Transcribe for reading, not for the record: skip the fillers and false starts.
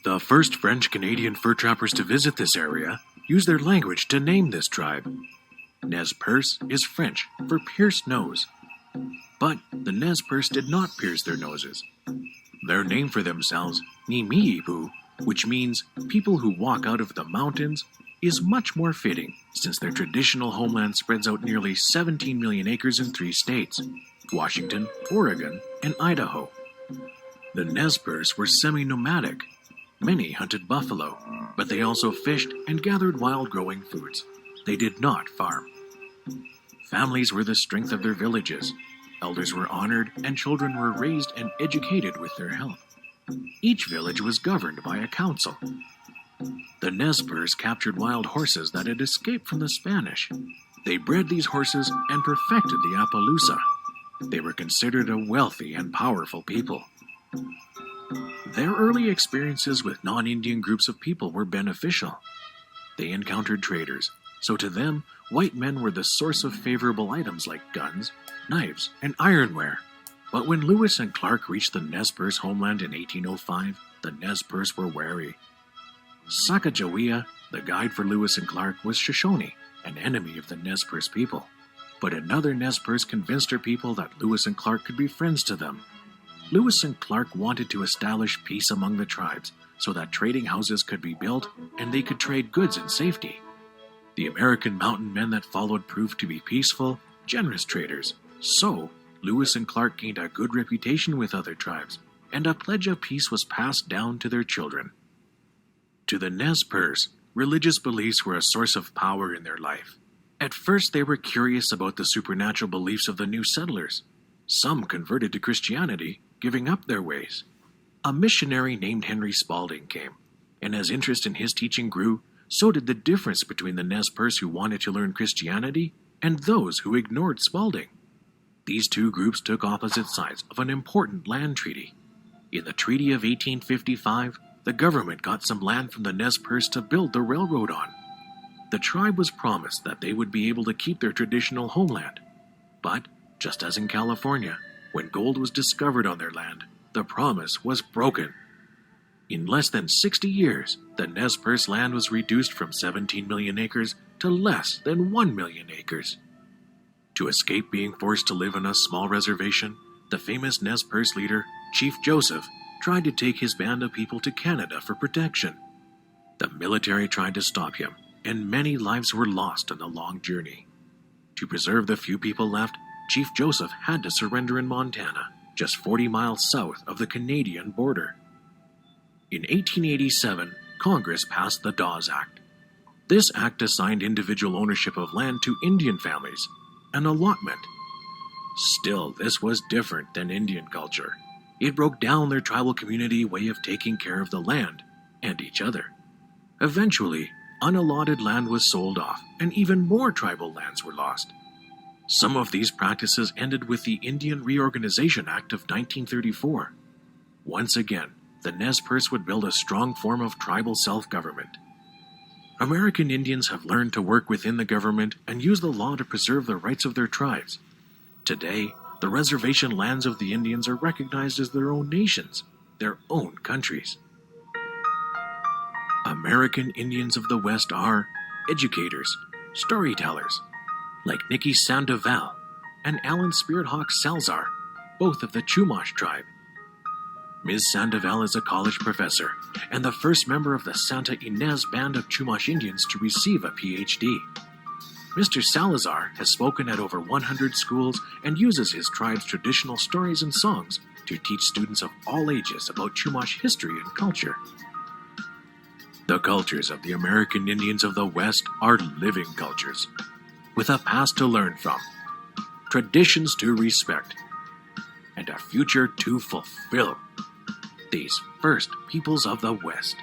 The first French-Canadian fur trappers to visit this area used their language to name this tribe. Nez Perce is French for pierced nose. But the Nez Perce did not pierce their noses. Their name for themselves, Nimiipu, which means people who walk out of the mountains, is much more fitting since their traditional homeland spreads out nearly 17 million acres in 3 states, Washington, Oregon, and Idaho. The Nez Perce were semi-nomadic. Many hunted buffalo, but they also fished and gathered wild growing foods. They did not farm. Families were the strength of their villages. Elders were honored and children were raised and educated with their help. Each village was governed by a council. The Nez Perce captured wild horses that had escaped from the Spanish. They bred these horses and perfected the Appaloosa. They were considered a wealthy and powerful people. Their early experiences with non-Indian groups of people were beneficial. They encountered traders, so to them, white men were the source of favorable items like guns, knives, and ironware. But when Lewis and Clark reached the Nez Perce homeland in 1805, the Nez Perce were wary. Sacagawea, the guide for Lewis and Clark, was Shoshone, an enemy of the Nez Perce people. But another Nez Perce convinced her people that Lewis and Clark could be friends to them. Lewis and Clark wanted to establish peace among the tribes so that trading houses could be built and they could trade goods in safety. The American mountain men that followed proved to be peaceful, generous traders. So, Lewis and Clark gained a good reputation with other tribes, and a pledge of peace was passed down to their children. To the Nez Perce, religious beliefs were a source of power in their life. At first, they were curious about the supernatural beliefs of the new settlers. Some converted to Christianity, giving up their ways. A missionary named Henry Spalding came, and as interest in his teaching grew, so did the difference between the Nez Perce who wanted to learn Christianity and those who ignored Spalding. These two groups took opposite sides of an important land treaty. In the Treaty of 1855, the government got some land from the Nez Perce to build the railroad on. The tribe was promised that they would be able to keep their traditional homeland. But, just as in California, when gold was discovered on their land, the promise was broken. In less than 60 years, the Nez Perce land was reduced from 17 million acres to less than 1 million acres. To escape being forced to live on a small reservation, the famous Nez Perce leader, Chief Joseph, tried to take his band of people to Canada for protection. The military tried to stop him, and many lives were lost on the long journey. To preserve the few people left, Chief Joseph had to surrender in Montana, just 40 miles south of the Canadian border. In 1887, Congress passed the Dawes Act. This act assigned individual ownership of land to Indian families, an allotment. Still, this was different than Indian culture. It broke down their tribal community way of taking care of the land and each other. Eventually, unallotted land was sold off, and even more tribal lands were lost. Some of these practices ended with the Indian Reorganization Act of 1934. Once again, the Nez Perce would build a strong form of tribal self-government. American Indians have learned to work within the government and use the law to preserve the rights of their tribes. Today, the reservation lands of the Indians are recognized as their own nations, their own countries. American Indians of the West are educators, storytellers, like Nikki Sandoval and Alan Spirit-Hawk Salzar, both of the Chumash tribe. Ms. Sandoval is a college professor and the first member of the Santa Ynez Band of Chumash Indians to receive a PhD. Mr. Salazar has spoken at over 100 schools and uses his tribe's traditional stories and songs to teach students of all ages about Chumash history and culture. The cultures of the American Indians of the West are living cultures, with a past to learn from, traditions to respect, and a future to fulfill. These first peoples of the West.